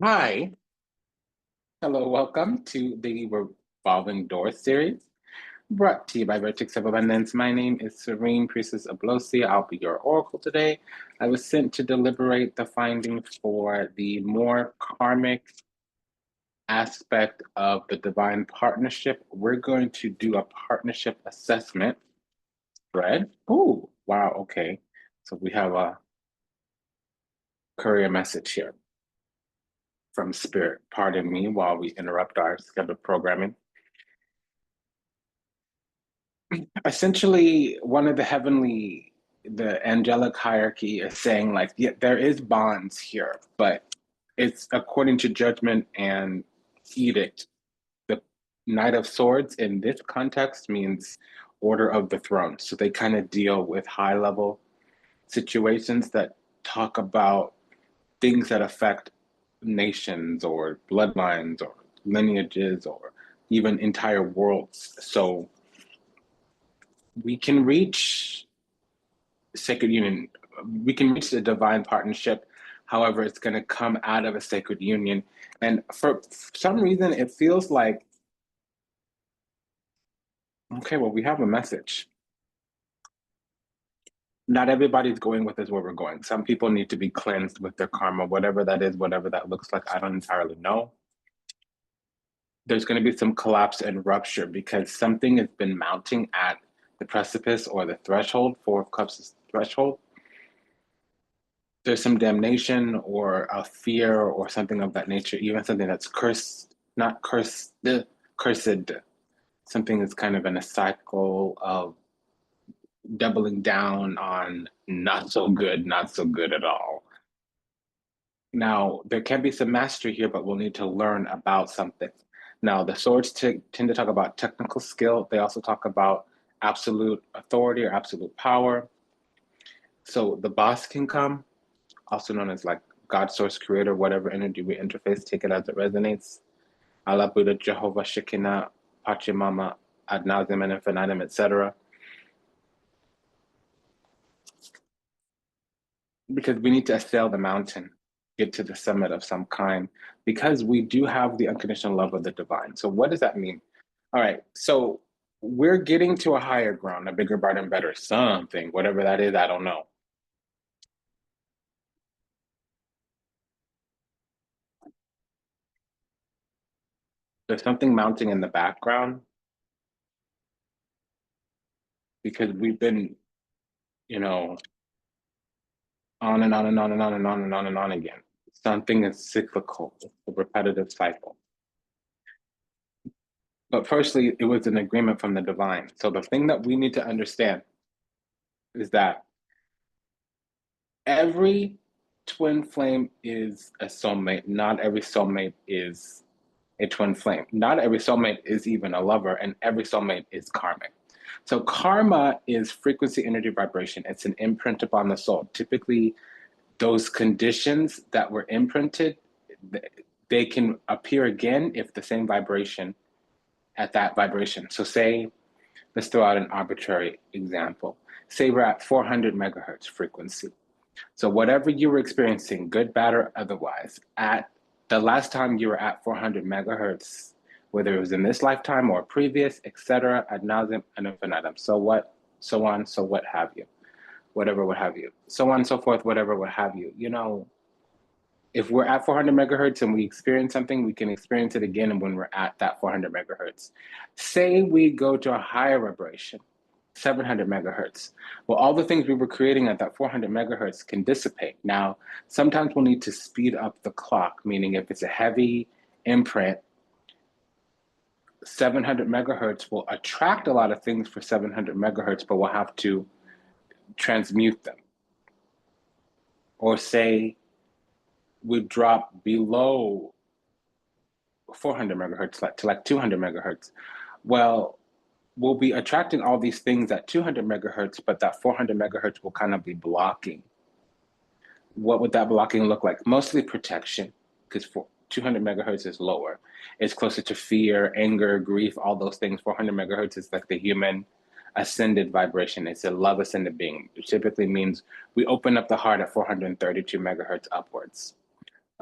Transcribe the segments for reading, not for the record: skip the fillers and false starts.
Hi, hello, welcome to the Revolving Door series, brought to you by Vertex of Abundance. My name is Serene Priestess Oblosi. I'll be your oracle today. I was sent to deliberate the findings for the more karmic aspect of the divine partnership. We're going to do a partnership assessment thread. Oh, wow, okay. So we have a courier message here from Spirit. Pardon me while we interrupt our scheduled programming. Essentially, one of the angelic hierarchy is saying, like, yeah, there is bonds here, but it's according to judgment and edict. The Knight of Swords in this context means Order of the Throne. So they kind of deal with high level situations that talk about things that affect nations or bloodlines or lineages or even entire worlds. So we can reach sacred union. We can reach the divine partnership. However, it's going to come out of a sacred union. And for some reason, it feels like, okay, well, we have a message. Not everybody's going with us where we're going. Some people need to be cleansed with their karma, whatever that is, whatever that looks like. I don't entirely know. There's going to be some collapse and rupture because something has been mounting at the precipice or the threshold. Four of Cups threshold. There's some damnation or a fear or something of that nature, even something that's cursed, not cursed, cursed. Something that's kind of in a cycle of doubling down on not so good, not so good at all. Now, there can be some mastery here, but we'll need to learn about something. Now, the swords tend to talk about technical skill. They also talk about absolute authority or absolute power. So the boss can come, also known as like God, source, creator, whatever energy we interface, take it as it resonates. Allah, Buddha, Jehovah, Shekinah, Pachamama, ad nauseam and infinitum, etc. Because we need to assail the mountain, get to the summit of some kind, because we do have the unconditional love of the divine. So what does that mean? All right, so we're getting to a higher ground, a bigger, brighter, and better something, whatever that is, I don't know. There's something mounting in the background because we've been, you know, on and on and on and on and on and on and on again. Something is cyclical, it's a repetitive cycle. But firstly, it was an agreement from the divine. So the thing that we need to understand is that every twin flame is a soulmate. Not every soulmate is a twin flame. Not every soulmate is even a lover, and every soulmate is karmic. So karma is frequency, energy, vibration. It's an imprint upon the soul. Typically, those conditions that were imprinted, they can appear again if the same vibration at that vibration. So say, let's throw out an arbitrary example. Say we're at 400 megahertz frequency. So whatever you were experiencing, good, bad, or otherwise, at the last time you were at 400 megahertz, whether it was in this lifetime or previous, etc., ad nauseam and infinitum. So what, so on, so what have you, whatever, what have you, so on and so forth, whatever, what have you. You know, if we're at 400 megahertz and we experience something, we can experience it again when we're at that 400 megahertz. Say we go to a higher vibration, 700 megahertz. Well, all the things we were creating at that 400 megahertz can dissipate. Now, sometimes we'll need to speed up the clock, meaning if it's a heavy imprint, 700 megahertz will attract a lot of things for 700 megahertz, but we'll have to transmute them. Or say we drop below 400 megahertz to like 200 megahertz. Well, we'll be attracting all these things at 200 megahertz, but that 400 megahertz will kind of be blocking. What would that blocking look like? Mostly protection, because 200 megahertz is lower. It's closer to fear, anger, grief, all those things. 400 megahertz is like the human ascended vibration. It's a love ascended being. It typically means we open up the heart at 432 megahertz upwards.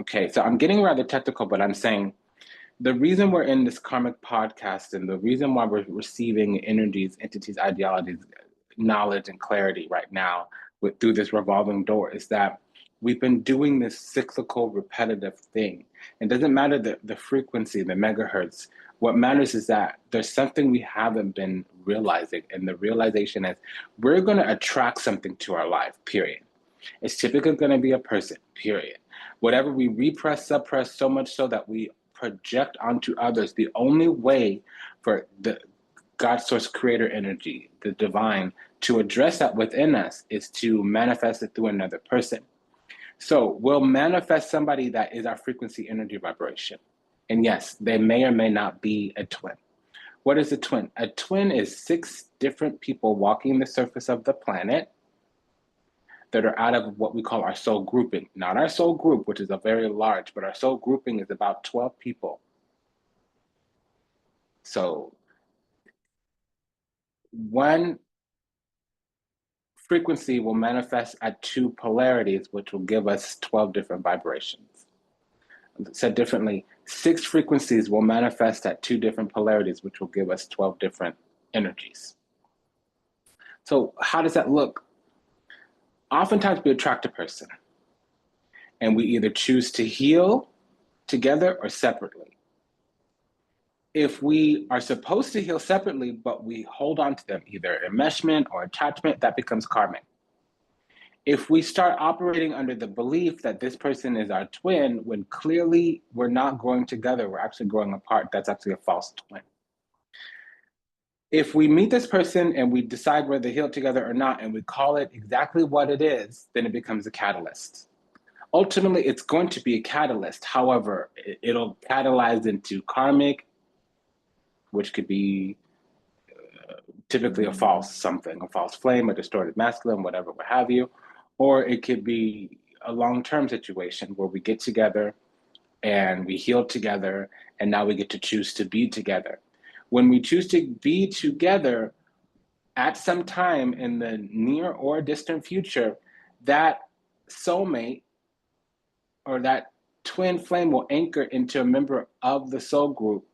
Okay, so I'm getting rather technical, but I'm saying the reason we're in this karmic podcast and the reason why we're receiving energies, entities, ideologies, knowledge, and clarity right now through this revolving door is that we've been doing this cyclical, repetitive thing. It doesn't matter the frequency, the megahertz. What matters is that there's something we haven't been realizing. And the realization is we're going to attract something to our life, period. It's typically going to be a person, period. Whatever we repress, suppress, so much so that we project onto others, the only way for the God source creator energy, the divine, to address that within us is to manifest it through another person. So we'll manifest somebody that is our frequency energy vibration. And yes, they may or may not be a twin. What is a twin? A twin is 6 different people walking the surface of the planet that are out of what we call our soul grouping. Not our soul group, which is a very large, but our soul grouping is about 12 people. So one frequency will manifest at 2 polarities, which will give us 12 different vibrations. Said differently, 6 frequencies will manifest at 2 different polarities, which will give us 12 different energies. So how does that look? Oftentimes we attract a person and we either choose to heal together or separately. If we are supposed to heal separately, but we hold on to them, either enmeshment or attachment, that becomes karmic. If we start operating under the belief that this person is our twin, when clearly we're not growing together, we're actually growing apart, that's actually a false twin. If we meet this person and we decide whether to heal together or not, and we call it exactly what it is, then it becomes a catalyst. Ultimately, it's going to be a catalyst. However, it'll catalyze into karmic, which could be typically a false something, a false flame, a distorted masculine, whatever, what have you. Or it could be a long-term situation where we get together and we heal together, and now we get to choose to be together. When we choose to be together, at some time in the near or distant future, that soulmate or that twin flame will anchor into a member of the soul group.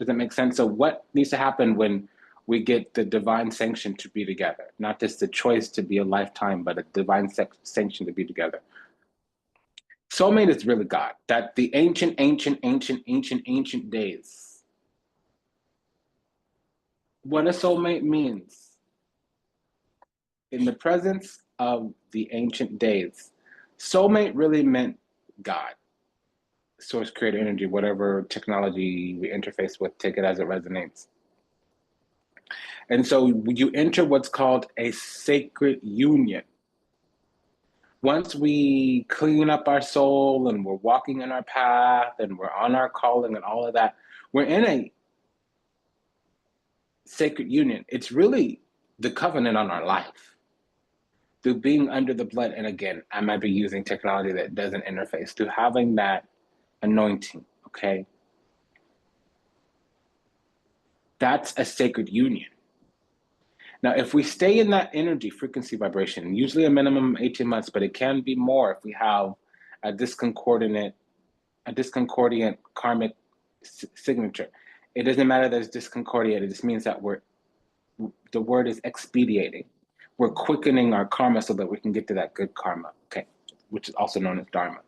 Does that make sense? So what needs to happen when we get the divine sanction to be together? Not just the choice to be a lifetime, but a divine sanction to be together. Soulmate is really God. That the ancient days. What a soulmate means. In the presence of the ancient days, soulmate really meant God. Source, creator, energy, whatever technology we interface with, take it as it resonates. And so you enter what's called a sacred union. Once we clean up our soul and we're walking in our path and we're on our calling and all of that, we're in a sacred union. It's really the covenant on our life. Through being under the blood, and again, I might be using technology that doesn't interface, through having that anointing, okay? That's a sacred union. Now, if we stay in that energy, frequency, vibration, usually a minimum of 18 months, but it can be more if we have a discordant karmic signature. It doesn't matter that it's disconcordiate, it just means that the word is expediating. We're quickening our karma so that we can get to that good karma, okay, which is also known as dharma.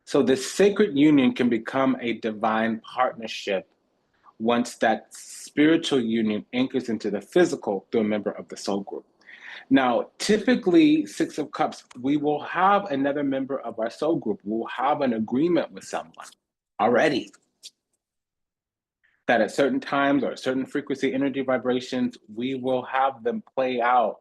So this sacred union can become a divine partnership once that spiritual union anchors into the physical through a member of the soul group. Now, typically, 6 of Cups, we will have another member of our soul group. We'll have an agreement with someone already that at certain times or certain frequency energy vibrations, we will have them play out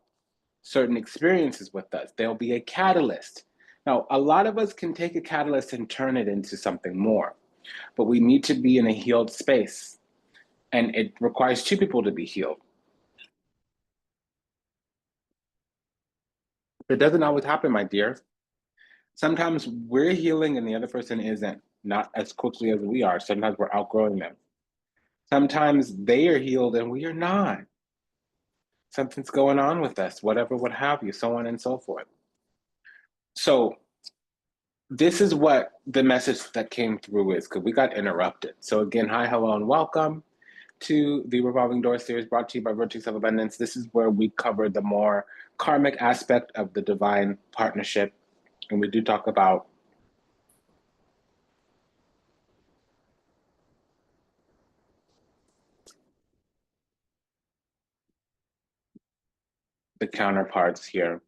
certain experiences with us. There'll be a catalyst. Now, a lot of us can take a catalyst and turn it into something more, but we need to be in a healed space. And it requires 2 people to be healed. It doesn't always happen, my dear. Sometimes we're healing and the other person isn't, not as quickly as we are. Sometimes we're outgrowing them. Sometimes they are healed and we are not. Something's going on with us, whatever, what have you, so on and so forth. So this is what the message that came through is, because we got interrupted. So again, hi, hello, and welcome to the Revolving Door series brought to you by Vertex of Abundance. This is where we cover the more karmic aspect of the divine partnership. And we do talk about the counterparts here.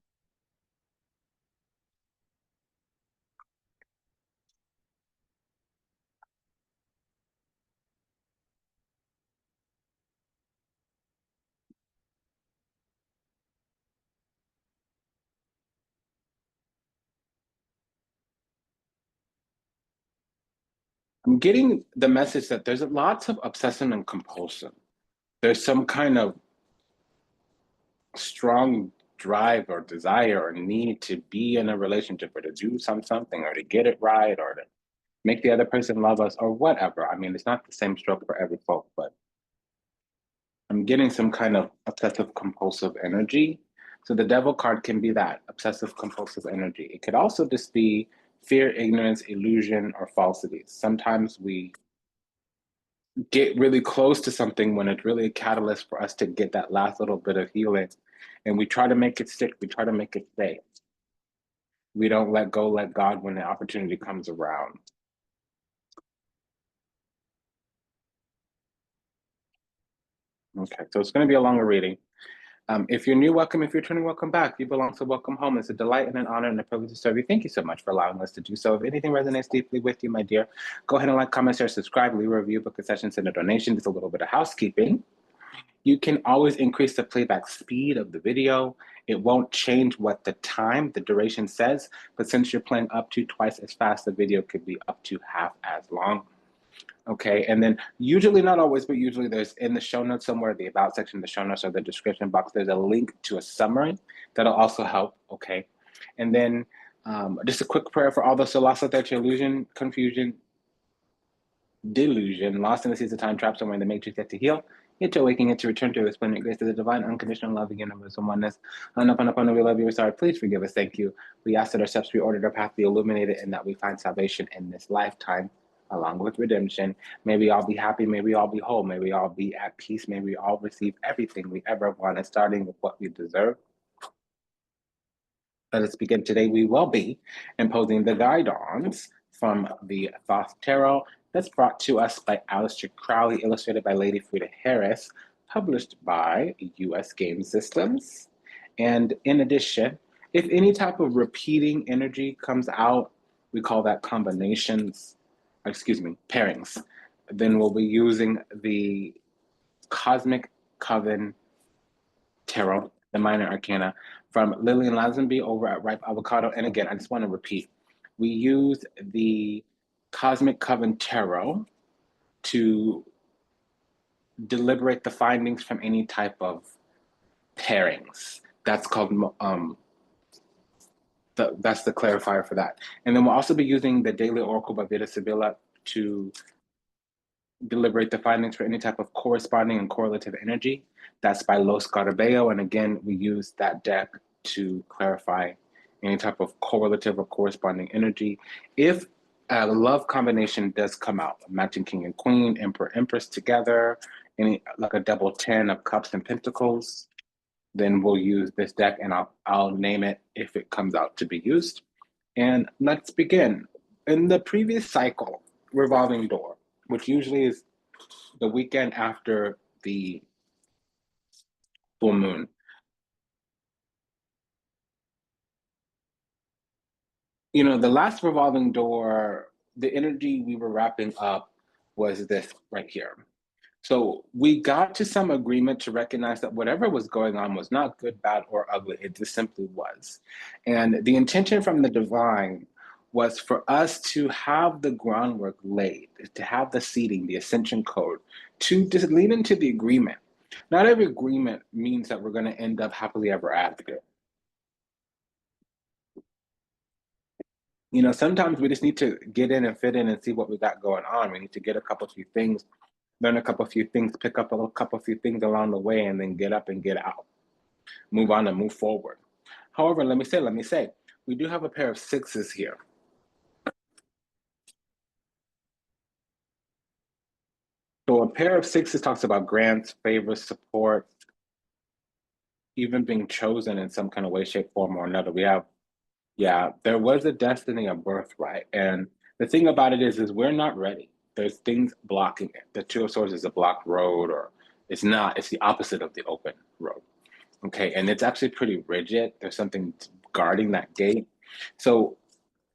I'm getting the message that there's lots of obsession and compulsion. There's some kind of strong drive or desire or need to be in a relationship or to do something or to get it right or to make the other person love us or whatever. I mean, it's not the same stroke for every folk, but I'm getting some kind of obsessive compulsive energy. So the devil card can be that obsessive compulsive energy. It could also just be fear, ignorance, illusion, or falsities. Sometimes we get really close to something when it's really a catalyst for us to get that last little bit of healing. And we try to make it stick, we try to make it stay. We don't let go, let God when the opportunity comes around. Okay, so it's going to be a longer reading. If you're new, welcome. If you're returning, welcome back. You belong, so welcome home. It's a delight and an honor and a privilege to serve you. Thank you so much for allowing us to do so. If anything resonates deeply with you, my dear, go ahead and like, comment, share, subscribe, leave a review, book a session, send a donation. Just a little bit of housekeeping. You can always increase the playback speed of the video. It won't change what the time, the duration says, but since you're playing up to twice as fast, the video could be up to half as long. Okay, and then usually, not always, but usually there's in the show notes somewhere, the about section, the show notes or the description box, there's a link to a summary that'll also help, okay? And then just a quick prayer for all those who lost out there to illusion, confusion, delusion, lost in the seas of time, trapped somewhere in the matrix, yet to heal, yet to awaken, yet to return to the splendid grace of the divine, unconditional love, universal oneness. We love you, we're sorry, please forgive us, thank you. We ask that our steps be ordered, our path be illuminated, and that we find salvation in this lifetime, along with redemption. May we all be happy, may we all be whole, may we all be at peace, may we all receive everything we ever wanted, starting with what we deserve. Let us begin. Today we will be imposing the guidance from the Thoth Tarot that's brought to us by Aleister Crowley, illustrated by Lady Frida Harris, published by US Game Systems. And in addition, if any type of repeating energy comes out, we call that combinations, pairings. Then we'll be using the Cosmic Coven Tarot, the Minor Arcana, from Lillian Lazenby over at Ripe Avocado. And again, I just want to repeat, we use the Cosmic Coven Tarot to deliberate the findings from any type of pairings. That's called, that's the clarifier for that. And then we'll also be using the Daily Oracle by Vita Sibilla to deliberate the findings for any type of corresponding and correlative energy. That's by Los Garabeo. And again, we use that deck to clarify any type of correlative or corresponding energy. If a love combination does come out, matching king and queen, emperor, empress together, any like a double 10 of cups and pentacles, then we'll use this deck and I'll name it if it comes out to be used. And let's begin. In the previous cycle, Revolving Door, which usually is the weekend after the full moon. You know, the last Revolving Door, the energy we were wrapping up was this right here. So we got to some agreement to recognize that whatever was going on was not good, bad, or ugly. It just simply was. And the intention from the divine was for us to have the groundwork laid, to have the seeding, the ascension code, to just lean into the agreement. Not every agreement means that we're going to end up happily ever after. You know, sometimes we just need to get in and fit in and see what we got going on. We need to get a couple few things, learn a couple few things, pick up a couple few things along the way, and then get up and get out. Move on and move forward. However, let me say, we do have a pair of sixes here. So a pair of sixes talks about grants, favors, support, even being chosen in some kind of way, shape, form, or another. We have, yeah, there was a destiny, a birthright. And the thing about it is we're not ready. There's things blocking it. The Two of Swords is a blocked road, or it's not, it's the opposite of the open road. Okay. And it's actually pretty rigid. There's something guarding that gate. So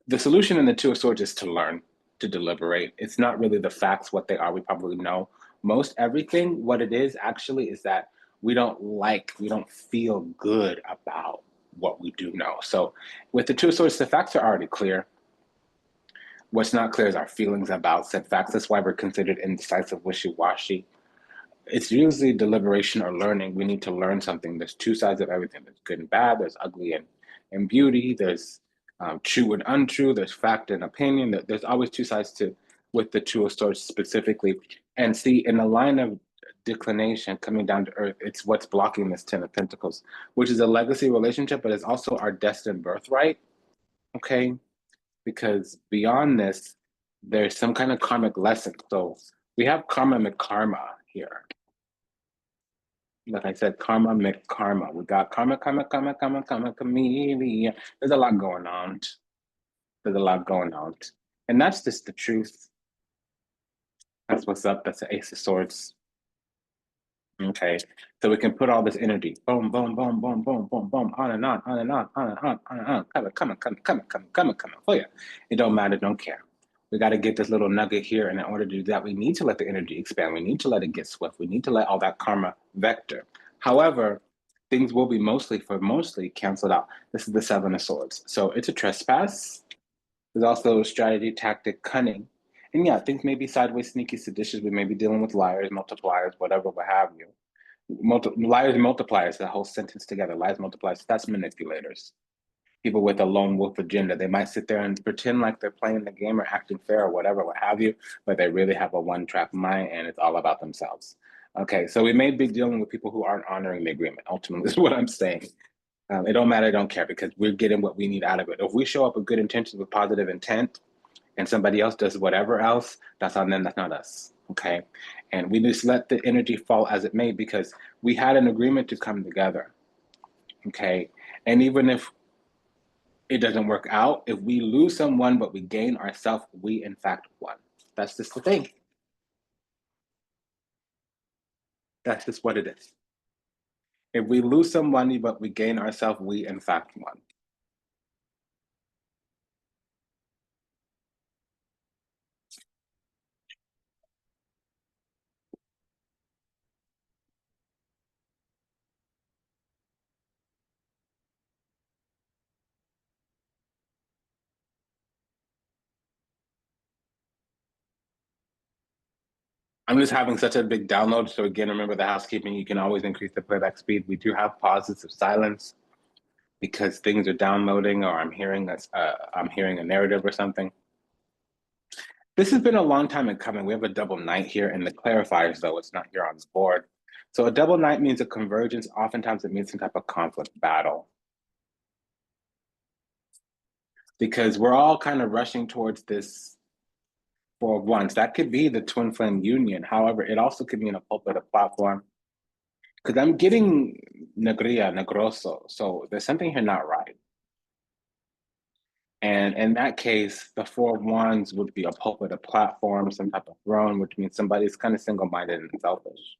the solution in the Two of Swords is to learn, to deliberate. It's not really the facts, what they are. We probably know most everything. What it is actually is that we don't feel good about what we do know. So with the Two of Swords, the facts are already clear. What's not clear is our feelings about said facts. That's why we're considered indecisive, wishy-washy. It's usually deliberation or learning. We need to learn something. There's two sides of everything. There's good and bad. There's ugly and beauty. There's true and untrue. There's fact and opinion. There's always two sides to with the Two of Swords specifically. And see, in the line of declination coming down to earth, it's what's blocking this Ten of Pentacles, which is a legacy relationship, but it's also our destined birthright. Okay, because beyond this, there's some kind of karmic lesson. So we have karma karma here. Like I said, karma karma. We got karma, chameleon. There's a lot going on. There's a lot going on. And that's just the truth. That's what's up. That's the Ace of Swords. Okay. So we can put all this energy, boom, boom, boom, boom, boom, boom, boom, on and on, on and on, on and on, on and on, coming for you. It don't matter, don't care. We got to get this little nugget here. And in order to do that, we need to let the energy expand. We need to let it get swift. We need to let all that karma vector. However, things will be mostly canceled out. This is the Seven of Swords. So it's a trespass. There's also strategy, tactic, cunning. And yeah, things may be sideways, sneaky, seditious. We may be dealing with liars, multipliers, whatever, what have you. Liars and multipliers, the whole sentence together. Liars, multipliers, that's manipulators. People with a lone wolf agenda. They might sit there and pretend like they're playing the game or acting fair or whatever, what have you, but they really have a one-track mind and it's all about themselves. Okay, so we may be dealing with people who aren't honoring the agreement, ultimately, is what I'm saying. It don't matter, I don't care, because we're getting what we need out of it. If we show up with good intentions, with positive intent, and somebody else does whatever else, that's on them, that's not us, okay? And we just let the energy fall as it may because we had an agreement to come together, okay? And even if it doesn't work out, if we lose someone but we gain ourselves, we in fact won. That's just the thing. That's just what it is. If we lose some money but we gain ourselves, we in fact won. I'm just having such a big download. So again, remember the housekeeping, you can always increase the playback speed. We do have pauses of silence because things are downloading or I'm hearing a narrative or something. This has been a long time in coming. We have a double knight here and the clarifiers, though it's not here on the board. So a double knight means a convergence. Oftentimes it means some type of conflict battle. Because we're all kind of rushing towards this for once. That could be the twin flame union. However, it also could be in a pulpit, a platform. Because I'm getting negria, negroso. So there's something here not right. And in that case, the Four of Wands would be a pulpit, a platform, some type of throne, which means somebody's kind of single-minded and selfish.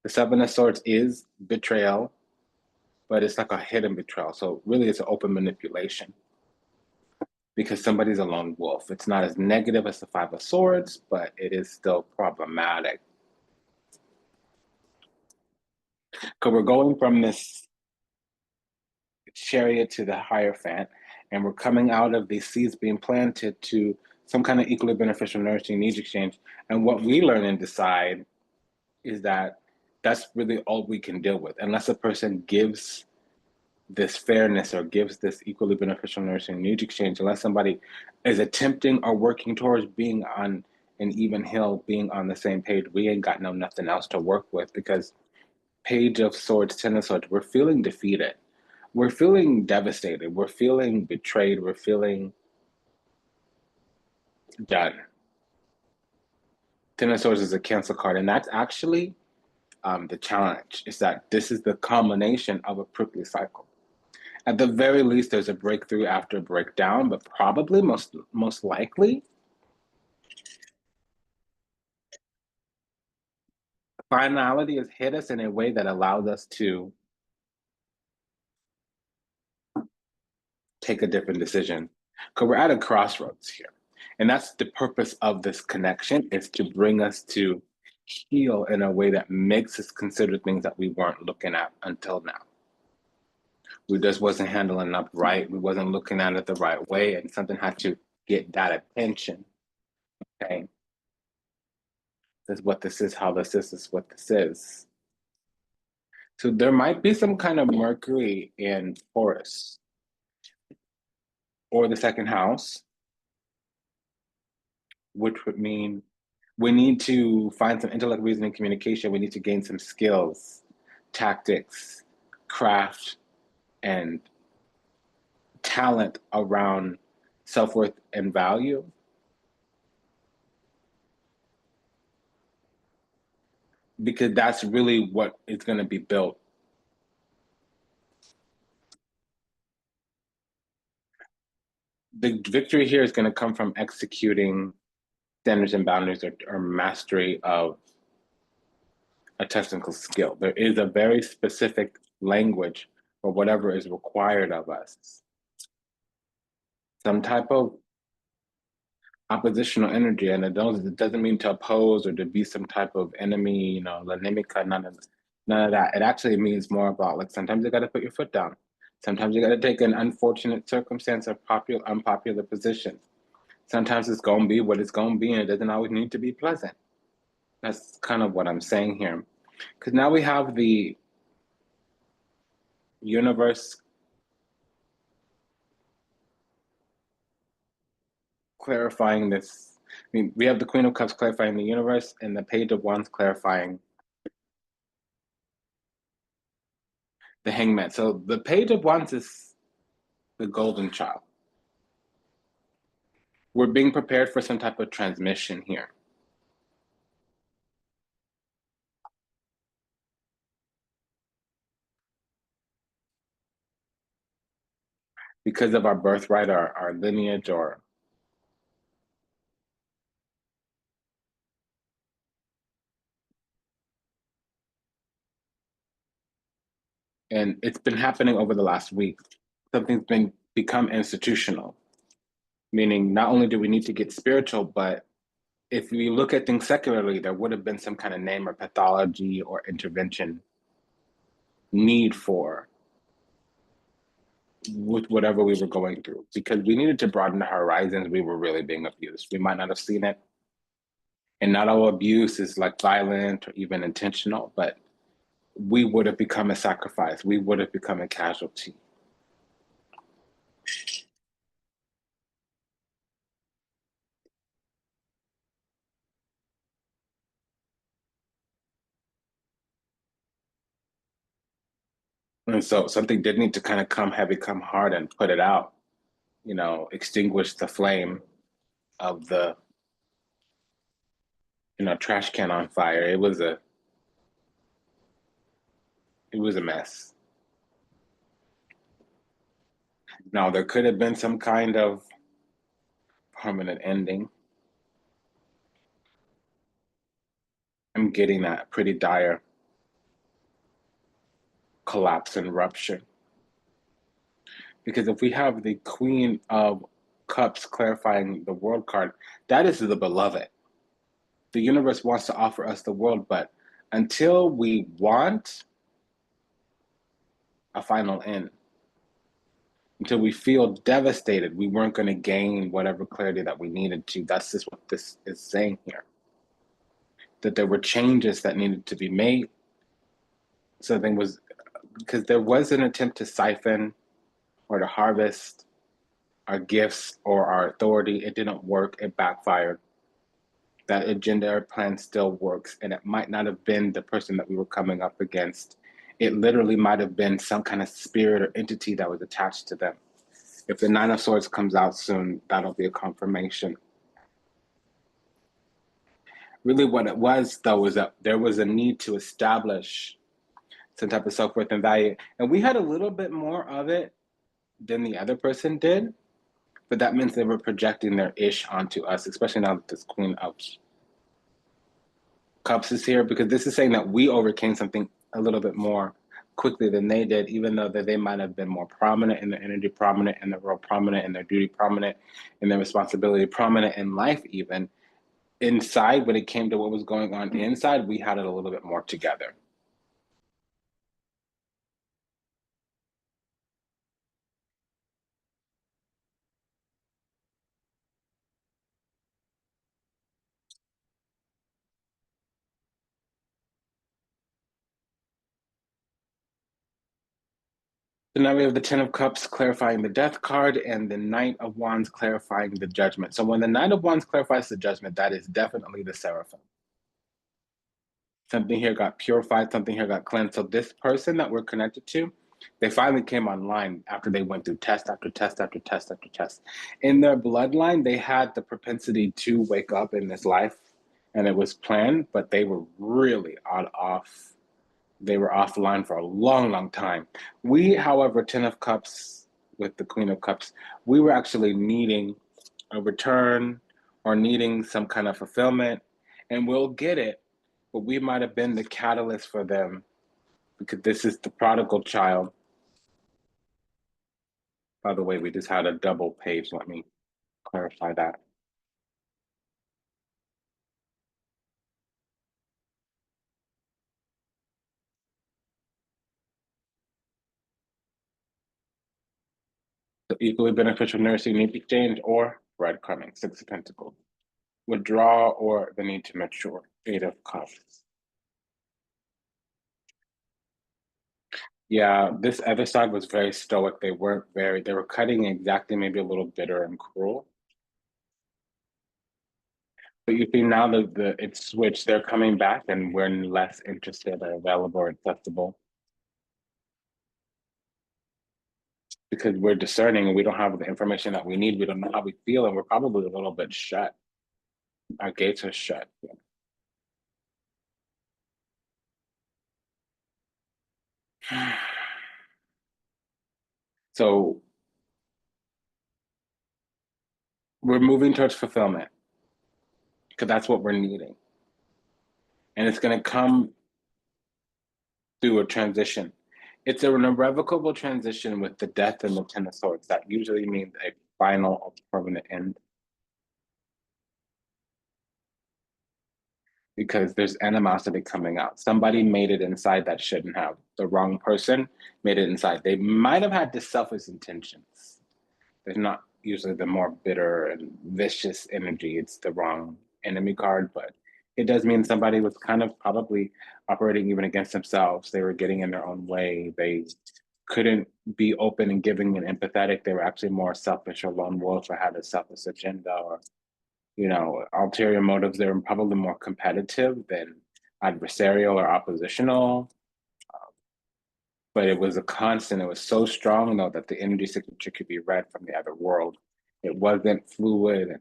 The Seven of Swords is betrayal, but it's like a hidden betrayal. So really it's an open manipulation because somebody's a lone wolf. It's not as negative as the Five of Swords, but it is still problematic. Because we're going from this chariot to the Hierophant, and we're coming out of these seeds being planted to some kind of equally beneficial nourishing needs exchange. And what we learn and decide is that that's really all we can deal with, unless a person gives this fairness or gives this equally beneficial nourishing needs exchange, unless somebody is attempting or working towards being on an even hill, being on the same page, we ain't got nothing else to work with because Page of Swords, Ten of Swords, we're feeling defeated. we're feeling devastated, we're feeling betrayed, we're feeling done. Ten of Swords is a cancel card, and that's actually the challenge, is that this is the culmination of a prickly cycle. At the very least, there's a breakthrough after a breakdown, but probably most likely, finality has hit us in a way that allows us to take a different decision. Because we're at a crossroads here. And that's the purpose of this connection, is to bring us to heal in a way that makes us consider things that we weren't looking at until now. We just wasn't handling up right. We wasn't looking at it the right way, and something had to get that attention. Okay. This is what this is, how this is what this is. So there might be some kind of Mercury in Taurus or the second house, which would mean we need to find some intellect, reasoning, communication. We need to gain some skills, tactics, craft, and talent around self-worth and value. Because that's really what is going to be built. The victory here is going to come from executing standards and boundaries, or mastery of a technical skill. There is a very specific language for whatever is required of us. Some type of oppositional energy, and it doesn't mean to oppose or to be some type of enemy, lanimica, none of that. It actually means more about, like, sometimes you got to put your foot down. Sometimes you got to take an unfortunate circumstance or unpopular position. Sometimes it's going to be what it's going to be, and it doesn't always need to be pleasant. That's kind of what I'm saying here. Because now we have the universe clarifying this. I mean, we have the Queen of Cups clarifying the universe, and the Page of Wands clarifying the Hangman. So the Page of Wands is the golden child. We're being prepared for some type of transmission here. Because of our birthright, our lineage, and it's been happening over the last week. Something's become institutional, meaning not only do we need to get spiritual, but if we look at things secularly, there would have been some kind of name or pathology or intervention need for with whatever we were going through, because we needed to broaden our horizons. We were really being abused. We might not have seen it, and not all abuse is like violent or even intentional, but we would have become a sacrifice. We would have become a casualty. And so something did need to kind of come heavy, come hard, and put it out, extinguish the flame of the, trash can on fire. It was a mess. Now, there could have been some kind of permanent ending. I'm getting that pretty dire collapse and rupture. Because if we have the Queen of Cups clarifying the world card, that is the beloved. The universe wants to offer us the world, but until we want a final end, until we feel devastated, we weren't going to gain whatever clarity that we needed to. That's just what this is saying here. That there were changes that needed to be made. Something was, because there was an attempt to siphon or to harvest our gifts or our authority. It didn't work. It backfired. That agenda or plan still works, and it might not have been the person that we were coming up against It literally might have been some kind of spirit or entity that was attached to them. If the Nine of Swords comes out soon, that'll be a confirmation. Really, what it was, though, was that there was a need to establish some type of self worth and value. And we had a little bit more of it than the other person did, but that means they were projecting their ish onto us, especially now that this Queen of Cups is here, because this is saying that we overcame something a little bit more quickly than they did, even though that they might have been more prominent in their energy, prominent in their role, prominent in their duty, prominent in their responsibility, prominent in life even. Inside, when it came to what was going on inside, we had it a little bit more together. So now we have the Ten of Cups clarifying the Death card and the Knight of Wands clarifying the Judgment. So when the Knight of Wands clarifies the Judgment, that is definitely the Seraphim. Something here got purified, something here got cleansed. So this person that we're connected to, they finally came online after they went through test after test after test after test. In their bloodline, they had the propensity to wake up in this life, and it was planned, but they were really off. They were offline for a long, long time. We, however, Ten of Cups with the Queen of Cups, we were actually needing a return or needing some kind of fulfillment, and we'll get it, but we might have been the catalyst for them because this is the prodigal child. By the way, we just had a double page. Let me clarify that. So equally beneficial nursing need exchange or breadcrumbing, Six of Pentacles. Withdraw or the need to mature, Eight of Cups. Yeah, this other side was very stoic. They were cutting exactly, maybe a little bitter and cruel. But you see now that it's switched, they're coming back and we're less interested or available or accessible because we're discerning and we don't have the information that we need. We don't know how we feel and we're probably a little bit shut. Our gates are shut. So we're moving towards fulfillment because that's what we're needing. And it's going to come through a transition. It's an irrevocable transition with the death and the Ten of Swords. That usually means a final or permanent end because there's animosity coming out. Somebody made it inside that shouldn't have. The wrong person made it inside. They might have had the selfish intentions. There's not usually the more bitter and vicious energy. It's the wrong enemy card, but it does mean somebody was kind of probably operating even against themselves. They were getting in their own way. They couldn't be open and giving and empathetic. They were actually more selfish or lone wolf or had a selfish agenda or, ulterior motives. They were probably more competitive than adversarial or oppositional. But it was a constant. It was so strong, though, that the energy signature could be read from the other world. It wasn't fluid and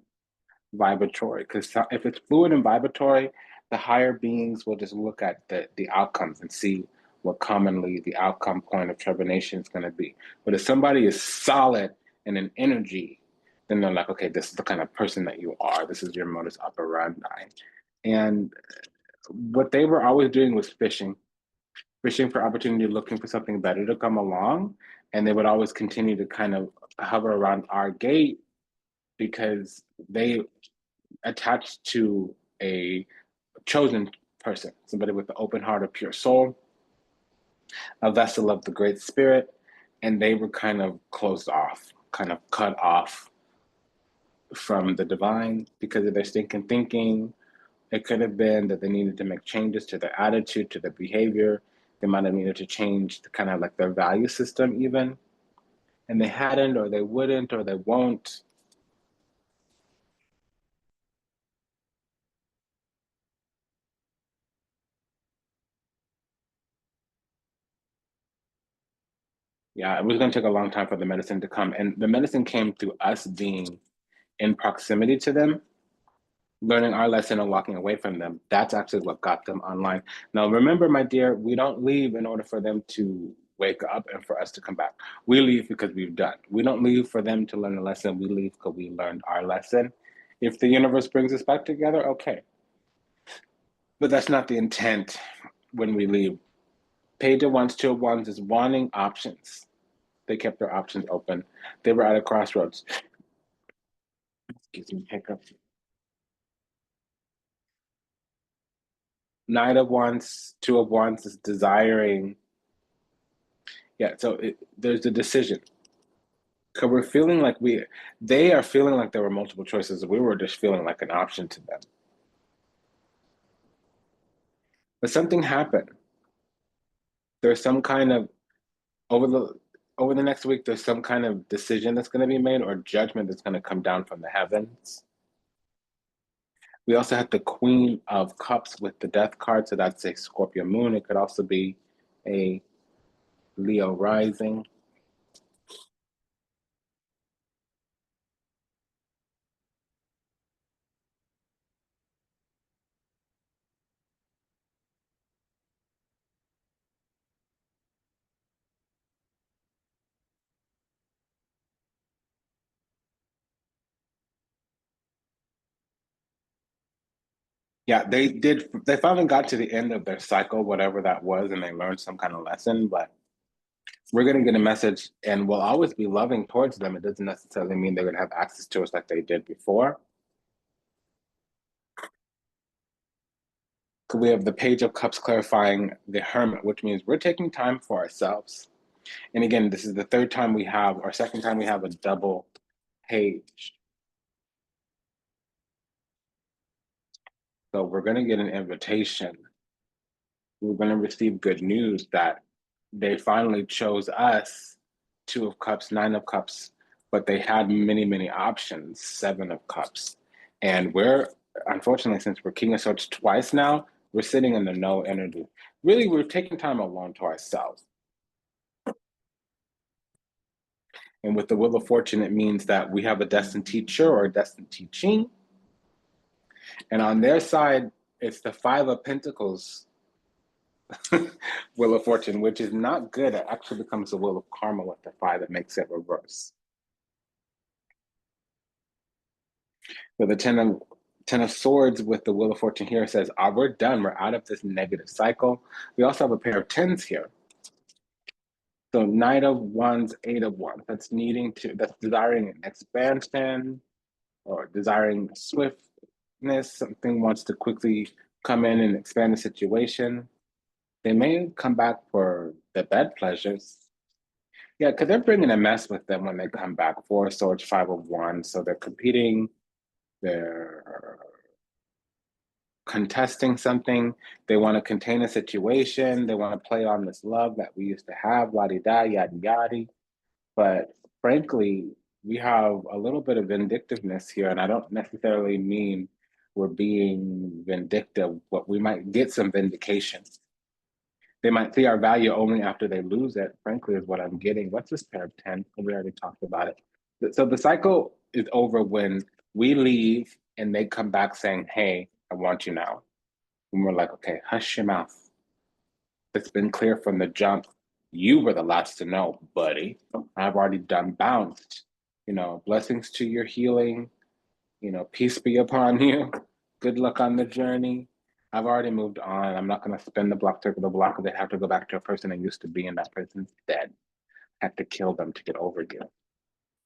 vibratory. Because if it's fluid and vibratory, the higher beings will just look at the outcomes and see what commonly the outcome point of tribunation is going to be. But if somebody is solid in an energy, then they're like, okay, this is the kind of person that you are. This is your modus operandi. And what they were always doing was fishing for opportunity, looking for something better to come along. And they would always continue to kind of hover around our gate because they attached to a chosen person, somebody with an open heart, a pure soul, a vessel of the Great Spirit. And they were kind of closed off, kind of cut off from the divine because of their stinking thinking. It could have been that they needed to make changes to their attitude, to their behavior. They might have needed to change kind of like their value system, even. And they hadn't, or they wouldn't, or they won't. Yeah, it was going to take a long time for the medicine to come. And the medicine came through us being in proximity to them, learning our lesson and walking away from them. That's actually what got them online. Now, remember, my dear, we don't leave in order for them to wake up and for us to come back. We leave because we've done. We don't leave for them to learn a lesson. We leave because we learned our lesson. If the universe brings us back together, okay. But that's not the intent when we leave. Page of Wands, Two of Wands is wanting options. They kept their options open. They were at a crossroads. Excuse me, hiccups. Knight of Wands, Two of Wands is desiring. Yeah, so there's a decision. Because we're feeling like they are feeling like there were multiple choices. We were just feeling like an option to them. But something happened. There's some kind of over the over the next week. There's some kind of decision that's going to be made or judgment that's going to come down from the heavens. We also have the Queen of Cups with the Death card, so that's a Scorpio moon. It could also be a Leo rising. Yeah, they did. They finally got to the end of their cycle, whatever that was, and they learned some kind of lesson. But we're going to get a message, and we'll always be loving towards them. It doesn't necessarily mean they're going to have access to us like they did before. We have the Page of Cups clarifying the Hermit, which means we're taking time for ourselves. And again, this is the third time we have, or second time we have a double page. So we're going to get an invitation. We're going to receive good news that they finally chose us, Two of Cups, Nine of Cups, but they had many, many options, Seven of Cups. And we're, unfortunately, since we're King of Swords twice now, we're sitting in the no energy. Really, we're taking time alone to ourselves. And with the Wheel of Fortune, it means that we have a destined teacher or a destined teaching. And on their side, it's the Five of Pentacles Wheel of Fortune, which is not good. It actually becomes the Wheel of Karma with the five that makes it reverse. With the Ten of Swords with the Wheel of Fortune here says, we're done. We're out of this negative cycle. We also have a pair of tens here. So Knight of Wands, Eight of Wands. That's desiring an expansion or desiring swiftness. Something wants to quickly come in and expand the situation. They may come back for the bed pleasures. Yeah, because they're bringing a mess with them when they come back. Four of Swords, Five of Wands. So they're competing. They're contesting something. They want to contain a situation. They want to play on this love that we used to have, la di da, yada yada. But frankly, we have a little bit of vindictiveness here, and I don't necessarily mean we're being vindictive, but we might get some vindication. They might see our value only after they lose it, frankly, is what I'm getting. What's this pair of 10? We already talked about it. So the cycle is over when we leave and they come back saying, hey, I want you now. And we're like, okay, hush your mouth. It's been clear from the jump. You were the last to know, buddy. I've already done bounced. Blessings to your healing. Peace be upon you. Good luck on the journey. I've already moved on. I'm not going to spin the block, circle the block, because they have to go back to a person that used to be, and that person's dead. Had to kill them to get over you.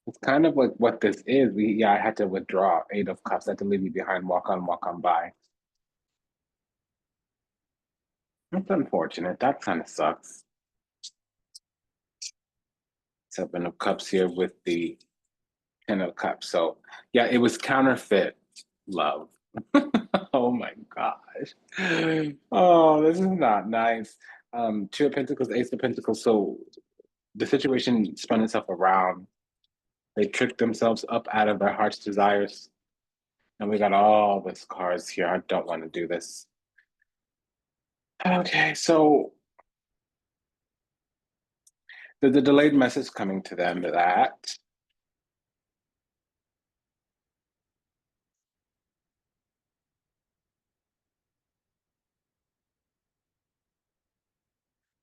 It's kind of like what this is. I had to withdraw. Eight of Cups. I had to leave you behind. Walk on by. It's unfortunate. That kind of sucks. Seven of Cups here with the Ten of Cups. So yeah, it was counterfeit love. Oh my gosh. Oh, this is not nice. Two of Pentacles, Ace of Pentacles. So the situation spun itself around. They tricked themselves up out of their heart's desires. And we got all these cards here. I don't want to do this. Okay, so There's a delayed message coming to them that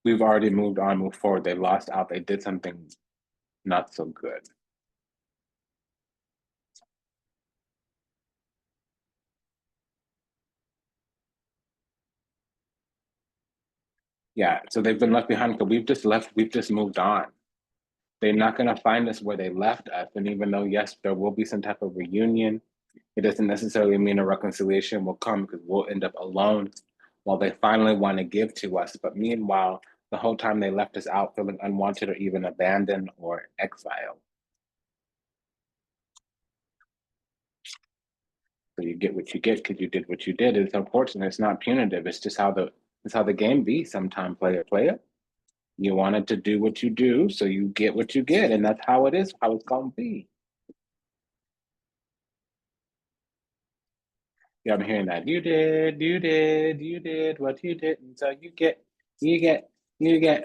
we've already moved on, moved forward. They lost out. They did something not so good. Yeah, so they've been left behind, but we've just left, we've just moved on. They're not going to find us where they left us. And even though, yes, there will be some type of reunion, it doesn't necessarily mean a reconciliation will come because we'll end up alone while they finally want to give to us. But meanwhile, the whole time they left us out feeling unwanted or even abandoned or exiled. So you get what you get because you did what you did. It's unfortunate. It's not punitive. It's how the game be. Sometimes player. You wanted to do what you do, so you get what you get, and that's how it is. How it's gonna be. Yeah, I'm hearing that. You did what you did, and so you get, you get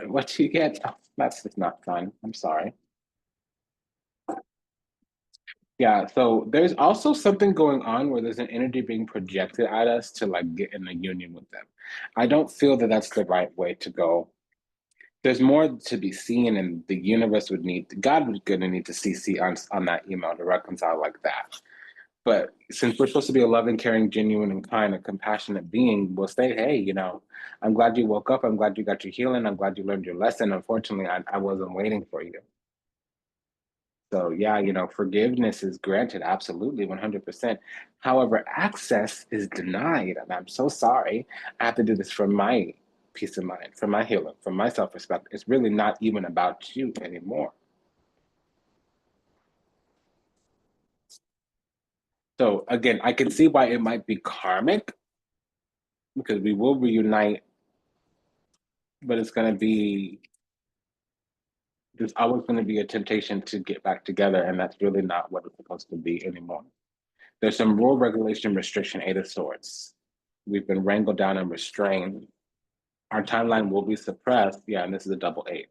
what you get. Oh, that's just not fun. I'm sorry. Yeah, so there's also something going on where there's an energy being projected at us to like get in a union with them. I don't feel that that's the right way to go. There's more to be seen, and the universe would need God was going to need to CC on that email to reconcile like that. But since we're supposed to be a loving, caring, genuine, and kind and compassionate being, we'll say, hey, I'm glad you woke up. I'm glad you got your healing. I'm glad you learned your lesson. Unfortunately, I wasn't waiting for you. So, yeah, forgiveness is granted, absolutely, 100%. However, access is denied. And I'm so sorry. I have to do this for my peace of mind, for my healing, for my self respect. It's really not even about you anymore. So, again, I can see why it might be karmic because we will reunite, but it's going to be there's always going to be a temptation to get back together, and that's really not what it's supposed to be anymore. There's some rule regulation restriction, eight of swords. We've been wrangled down and restrained. Our timeline will be suppressed. Yeah, and this is a double eight.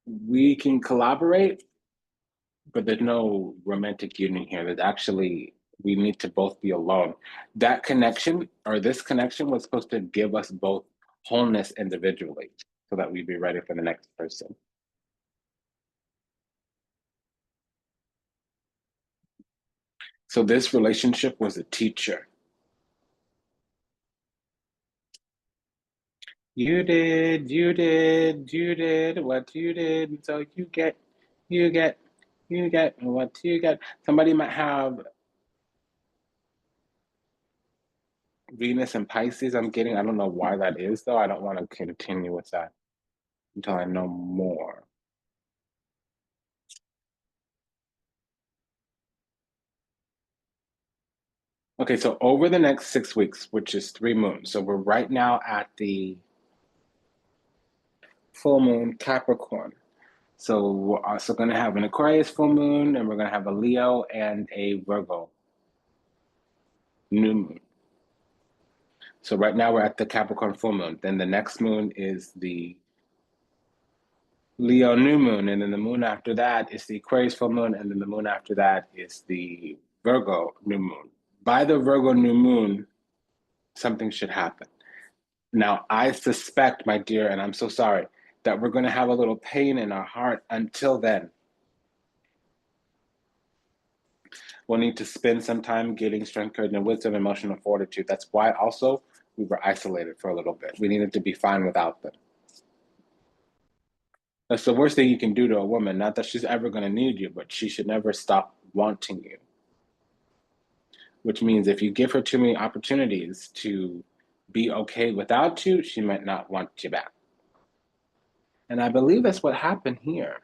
We can collaborate, but there's no romantic union here. There's actually we need to both be alone. That connection or this connection was supposed to give us both wholeness individually so that we'd be ready for the next person. So this relationship was a teacher. You did what you did. So you get, you get what you get. Somebody might have Venus and Pisces. I don't know why that is though. I don't want to continue with that until I know more. Okay, so over the next 6 weeks, which is 3 moons. So we're right now at the full moon Capricorn. So we're also going to have an Aquarius full moon, and we're going to have a Leo and a Virgo new moon. So right now we're at the Capricorn full moon. Then the next moon is the Leo new moon, and then the moon after that is the Aquarius full moon, and then the moon after that is the Virgo new moon. By the Virgo new moon, something should happen. Now, I suspect, my dear, and I'm so sorry, that we're going to have a little pain in our heart until then. We'll need to spend some time getting strength, courage, and wisdom, emotional fortitude. That's why also we were isolated for a little bit. We needed to be fine without them. That's the worst thing you can do to a woman. Not that she's ever going to need you, but she should never stop wanting you. Which means if you give her too many opportunities to be okay without you, she might not want you back. And I believe that's what happened here.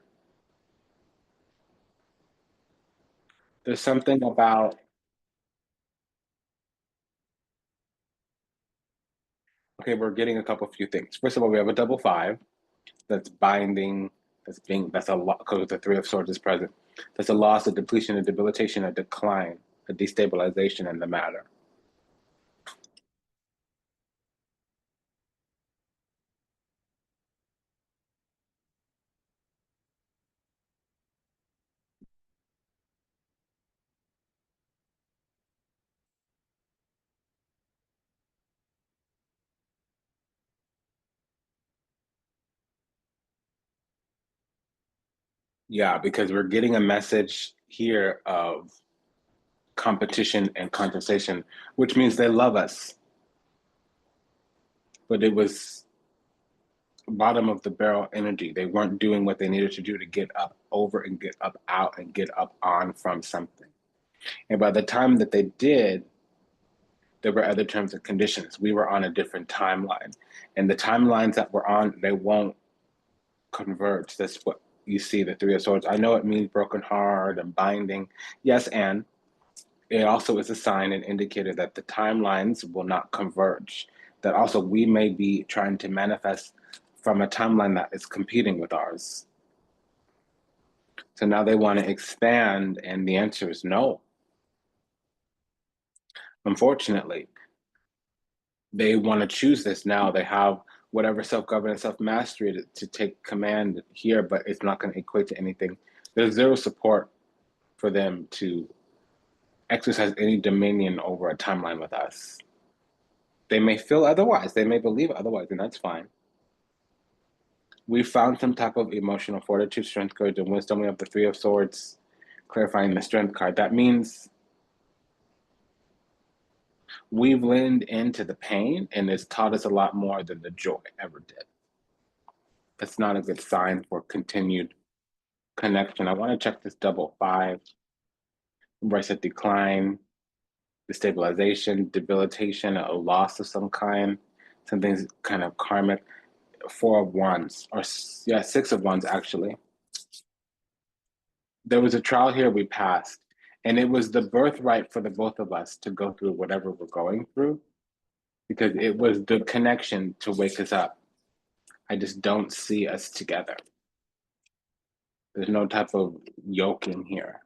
There's something about, okay, we're getting a couple few things. First of all, we have a double five that's binding, that's a lot, because the three of swords is present. That's a loss, a depletion, a debilitation, a decline, a destabilization in the matter. Yeah, because we're getting a message here of competition and contestation, which means they love us. But it was bottom of the barrel energy. They weren't doing what they needed to do to get up over and get up out and get up on from something. And by the time that they did, there were other terms and conditions. We were on a different timeline. And the timelines that we're on, they won't converge. That's what you see, the Three of Swords. I know it means broken heart and binding. Yes, and it also is a sign and indicator that the timelines will not converge. That also we may be trying to manifest from a timeline that is competing with ours. So now they want to expand, and the answer is no. Unfortunately, they want to choose this now. They have whatever self-governance, self-mastery to take command here, but it's not going to equate to anything. There's zero support for them to exercise any dominion over a timeline with us. They may feel otherwise, they may believe otherwise, and that's fine. We found some type of emotional fortitude, strength, courage, and wisdom. We have the Three of Swords clarifying the Strength card. That means we've leaned into the pain, and it's taught us a lot more than the joy ever did. That's not a good sign for continued connection. I want to check this double five. Embrace a decline, destabilization, debilitation, a loss of some kind, something's kind of karmic. Four of Wands, or yeah, Six of Wands actually. There was a trial here we passed, and it was the birthright for the both of us to go through whatever we're going through because it was the connection to wake us up. I just don't see us together. There's no type of yoking here.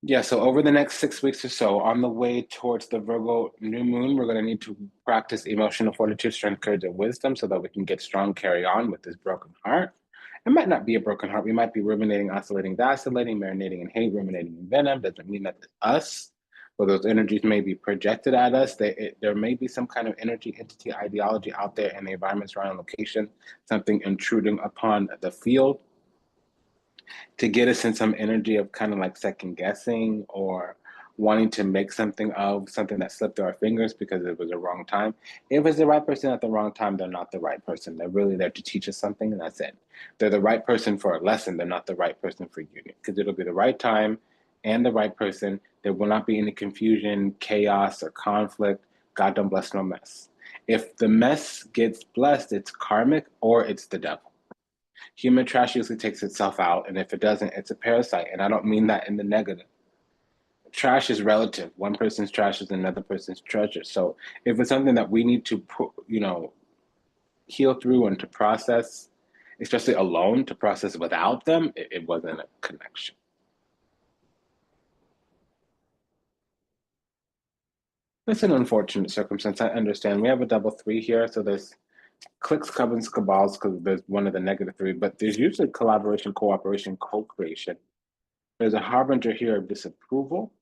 Yeah, so over the next 6 weeks or so, on the way towards the Virgo new moon, we're going to need to practice emotional fortitude, strength, courage, and wisdom so that we can get strong, carry on with this broken heart. It might not be a broken heart. We might be ruminating, oscillating, vacillating, marinating in hate, ruminating in venom. Doesn't mean that it's us, but those energies may be projected at us. There may be some kind of energy, entity, ideology out there in the environment surrounding location, something intruding upon the field to get us in some energy of kind of like second guessing or wanting to make something of something that slipped through our fingers because it was the wrong time. If it's the right person at the wrong time, they're not the right person. They're really there to teach us something, and that's it. They're the right person for a lesson. They're not the right person for union because it'll be the right time and the right person. There will not be any confusion, chaos, or conflict. God don't bless no mess. If the mess gets blessed, it's karmic or it's the devil. Human trash usually takes itself out, and if it doesn't, it's a parasite. And I don't mean that in the negative. Trash is relative. One person's trash is another person's treasure. So if it's something that we need to heal through and to process, especially alone, to process without them, it wasn't a connection. It's an unfortunate circumstance. I understand. We have a double three here, so there's clicks, covens, cabals, because there's one of the negative three, but there's usually collaboration, cooperation, co-creation. There's a harbinger here of disapproval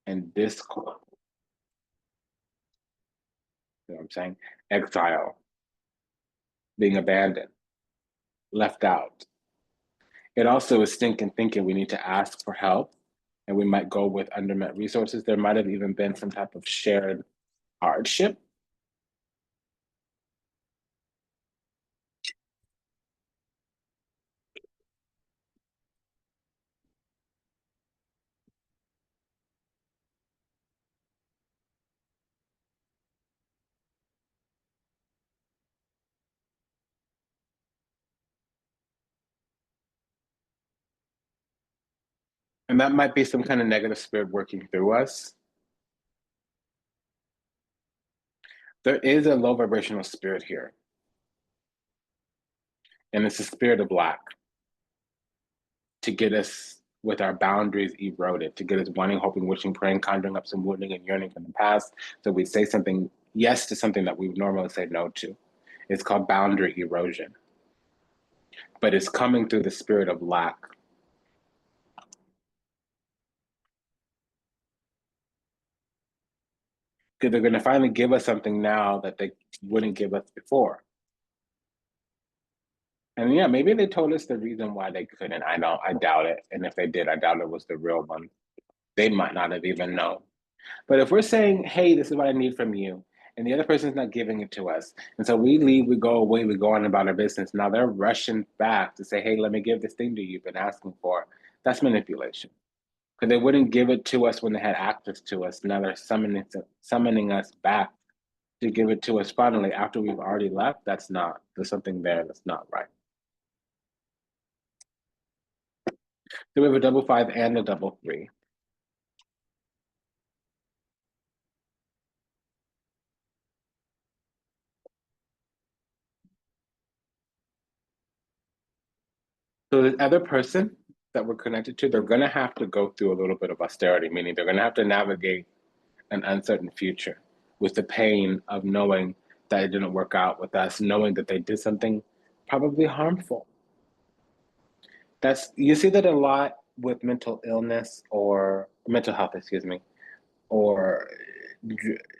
and discord. You know what I'm saying? Exile, being abandoned, left out. It also is stinking thinking we need to ask for help and we might go with undermet resources. There might have even been some type of shared hardship. And that might be some kind of negative spirit working through us. There is a low vibrational spirit here, and it's the spirit of lack to get us with our boundaries eroded, to get us wanting, hoping, wishing, praying, conjuring up some wounding and yearning from the past. So we say something yes to something that we would normally say no to. It's called boundary erosion. but it's coming through the spirit of lack. Because they're going to finally give us something now that they wouldn't give us before. And yeah, maybe they told us the reason why they couldn't. I doubt it. And if they did, I doubt it was the real one. They might not have even known. But if we're saying, hey, this is what I need from you, and the other person's not giving it to us, and so we leave, we go away, we go on about our business. Now they're rushing back to say, hey, let me give this thing to you you've been asking for. That's manipulation. Because they wouldn't give it to us when they had access to us. Now they're summoning us back to give it to us finally after we've already left. There's something there that's not right. So we have a double 5 and a double 3. So the other person that we're connected to, they're going to have to go through a little bit of austerity, meaning they're going to have to navigate an uncertain future with the pain of knowing that it didn't work out with us, knowing that they did something probably harmful. You see that a lot with mental illness or mental health, excuse me, or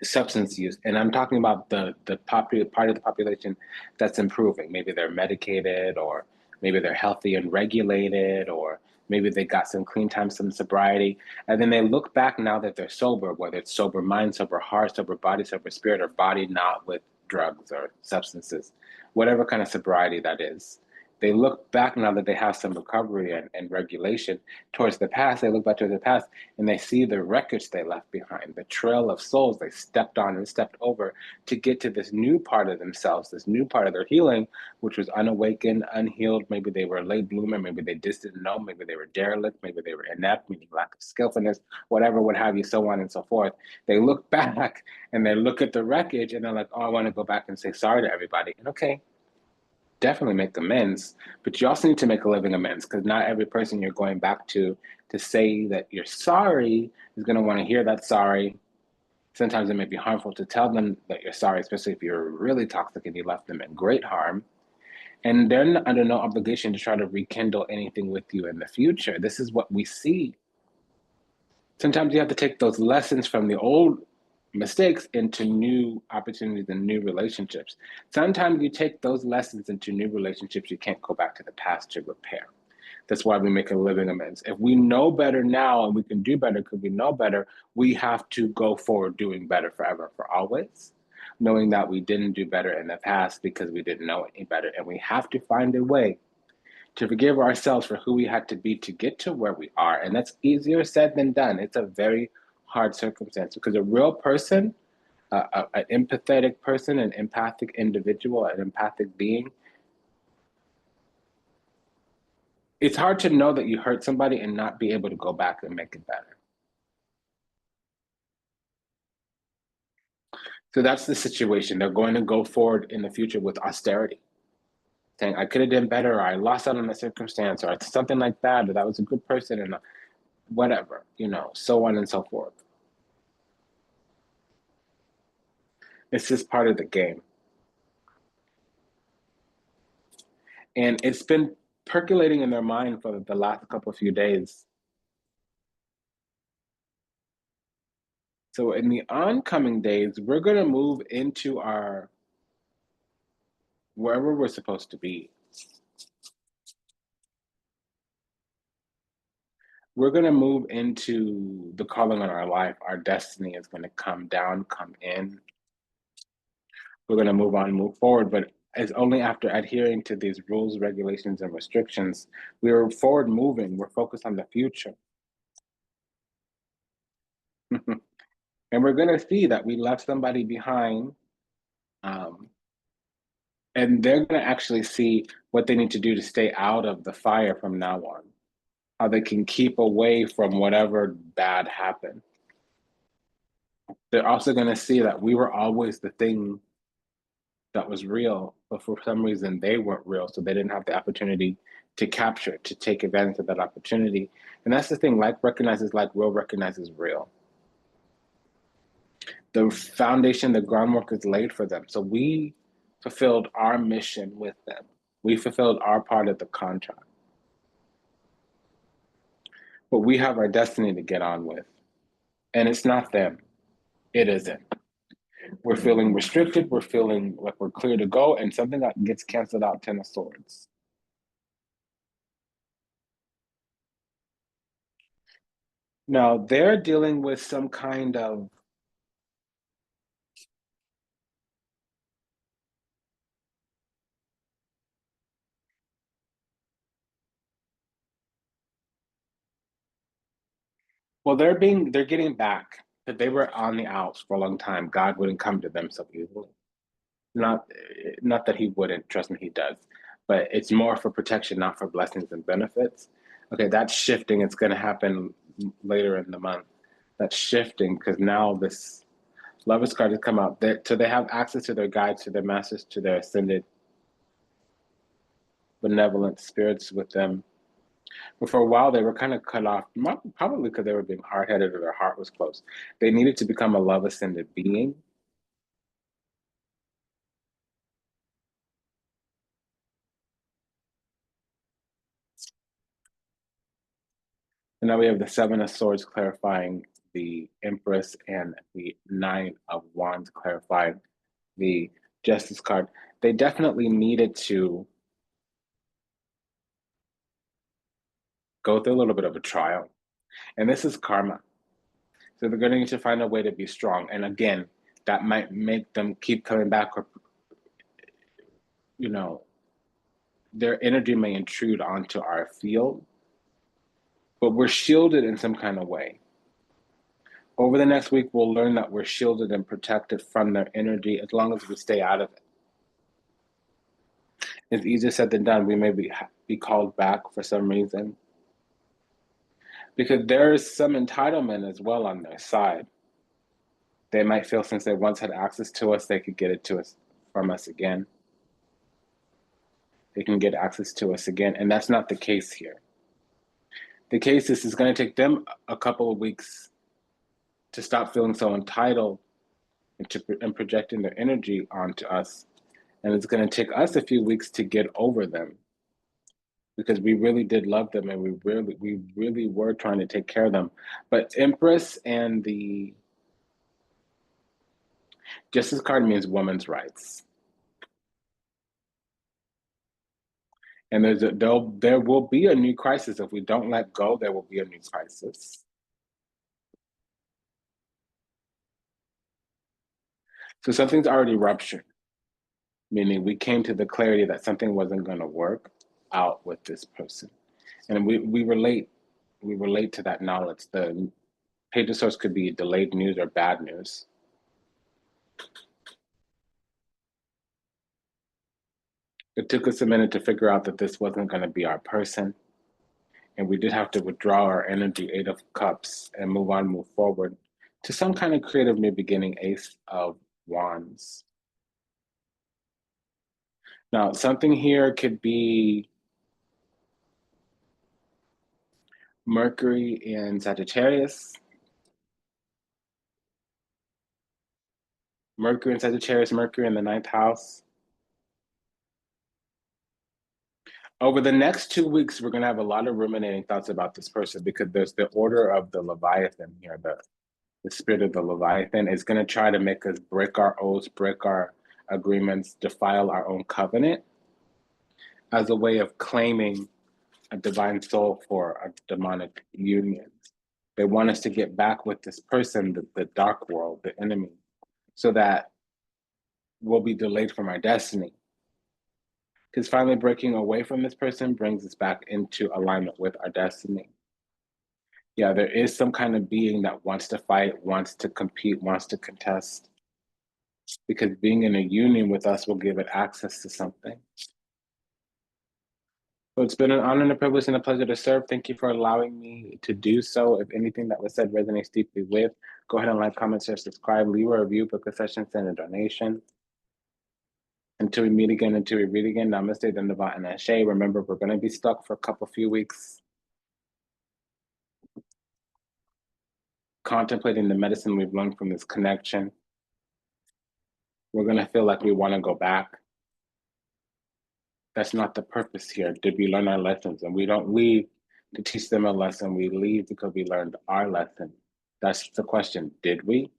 substance use. And I'm talking about the part of the population that's improving. Maybe they're medicated, or maybe they're healthy and regulated, or maybe they got some clean time, some sobriety. And then they look back now that they're sober, whether it's sober mind, sober heart, sober body, sober spirit, or body not with drugs or substances, whatever kind of sobriety that is. They look back now that they have some recovery and regulation towards the past. They look back towards the past and they see the wreckage they left behind, the trail of souls they stepped on and stepped over to get to this new part of themselves, this new part of their healing, which was unawakened, unhealed. Maybe they were a late bloomer, maybe they just didn't know, maybe they were derelict, maybe they were inept, meaning lack of skillfulness, whatever, what have you, so on and so forth. They look back and they look at the wreckage and they're like, oh, I want to go back and say sorry to everybody. And okay, definitely make amends, but you also need to make a living amends, because not every person you're going back to say that you're sorry is going to want to hear that sorry. Sometimes it may be harmful to tell them that you're sorry, especially if you're really toxic and you left them in great harm. And they're under no obligation to try to rekindle anything with you in the future. This is what we see. Sometimes you have to take those lessons from the old mistakes into new opportunities and new relationships. Sometimes you take those lessons into new relationships you can't go back to the past to repair. That's why we make a living amends. If we know better now and we can do better because we know better, we have to go forward doing better forever, for always, knowing that we didn't do better in the past because we didn't know any better. And we have to find a way to forgive ourselves for who we had to be to get to where we are. And that's easier said than done. It's a very hard circumstance, because a real person, an empathetic person, an empathic individual, an empathic being, it's hard to know that you hurt somebody and not be able to go back and make it better. So that's the situation. They're going to go forward in the future with austerity, saying, I could have done better, or I lost out on a circumstance, or something like that, or that was a good person, and whatever, so on and so forth. It's just part of the game. And it's been percolating in their mind for the last couple of few days. So in the oncoming days, we're going to move into wherever we're supposed to be. We're going to move into the calling on our life. Our destiny is going to come down, come in. We're going to move on, move forward, but it's only after adhering to these rules, regulations, and restrictions. We're forward moving. We're focused on the future. And we're going to see that we left somebody behind. And they're going to actually see what they need to do to stay out of the fire from now on, how they can keep away from whatever bad happened. They're also going to see that we were always the thing that was real, but for some reason they weren't real, so they didn't have the opportunity to capture, to take advantage of that opportunity. And that's the thing, like recognizes like, real recognizes real. The foundation, the groundwork is laid for them. So we fulfilled our mission with them. We fulfilled our part of the contract. But we have our destiny to get on with. And it's not them. It isn't. We're feeling restricted. We're feeling like we're clear to go. And something that gets canceled out, Ten of Swords. Now, they're dealing with some kind of well, they're getting back because they were on the outs for a long time. God wouldn't come to them so easily. Not not that he wouldn't, trust me, he does. But it's more for protection, not for blessings and benefits. Okay, that's shifting. It's going to happen later in the month. That's shifting because now this Lovers card has come out. So they have access to their guides, to their masters, to their ascended benevolent spirits with them. But for a while, they were kind of cut off, probably because they were being hard headed or their heart was closed. They needed to become a love ascended being. And now we have the Seven of Swords clarifying the Empress and the Nine of Wands clarifying the Justice card. They definitely needed to go through a little bit of a trial. And this is karma. So they're going to need to find a way to be strong. And again, that might make them keep coming back or, you know, their energy may intrude onto our field, but we're shielded in some kind of way. Over the next week, we'll learn that we're shielded and protected from their energy as long as we stay out of it. It's easier said than done. We may be called back for some reason because there is some entitlement as well on their side. They might feel since they once had access to us, they could get it to us from us again. They can get access to us again, and that's not the case here. The case is it's going to take them a couple of weeks to stop feeling so entitled and projecting their energy onto us. And it's going to take us a few weeks to get over them because we really did love them and we really were trying to take care of them. But Empress and the Justice card means women's rights. And there will be a new crisis. If we don't let go, there will be a new crisis. So something's already ruptured, meaning we came to the clarity that something wasn't going to work out with this person. And we relate to that knowledge. The page of source could be delayed news or bad news. It took us a minute to figure out that this wasn't going to be our person. And we did have to withdraw our energy, Eight of Cups, and move forward to some kind of creative new beginning, Ace of Wands. Now, something here could be Mercury in Sagittarius. Mercury in Sagittarius, Mercury in the ninth house. Over the next 2 weeks, we're going to have a lot of ruminating thoughts about this person because there's the order of the Leviathan here. The spirit of the Leviathan is going to try to make us break our oaths, break our agreements, defile our own covenant as a way of claiming a divine soul for a demonic union. They want us to get back with this person, the dark world, the enemy, so that we'll be delayed from our destiny. Because finally breaking away from this person brings us back into alignment with our destiny. Yeah, there is some kind of being that wants to fight, wants to compete, wants to contest. Because being in a union with us will give it access to something. So it's been an honor and a privilege and a pleasure to serve. Thank you for allowing me to do so. If anything that was said resonates deeply with, go ahead and like, comment, share, subscribe, leave a review, book a session, send a donation. Until we meet again, until we read again, namaste, dandava, and ashe. Remember, we're going to be stuck for a few weeks contemplating the medicine we've learned from this connection. We're going to feel like we want to go back. That's not the purpose here. Did we learn our lessons? And we don't leave to teach them a lesson. We leave because we learned our lesson. That's the question. Did we?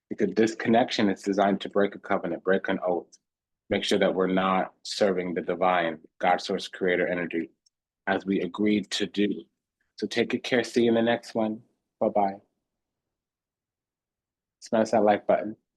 Because this connection is designed to break a covenant, break an oath, make sure that we're not serving the divine, God, source, creator energy as we agreed to do. So take good care. See you in the next one. Bye bye. Smash that like button.